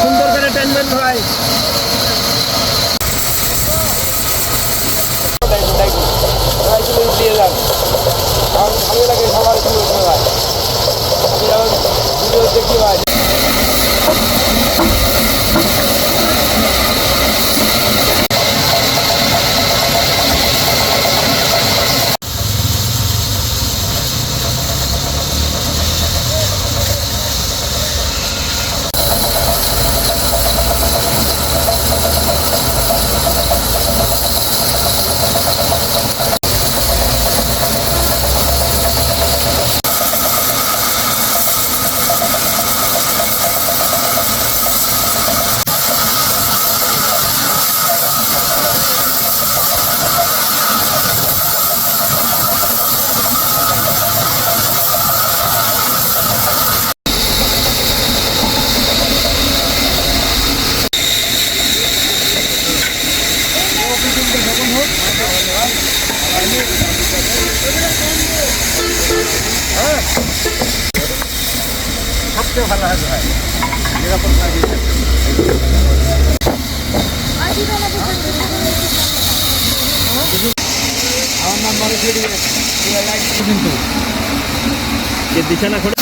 সুন্দর করে টানবেন ভাই। দিয়ে যান, ভালো লাগে সবার ভাই। আমি যেমন ভিডিও দেখি ভাই। সবচেয়ে ভালো হবে ভাই, নিরাপদ থাকে। আমার নাম কিন্তু বিছানা করে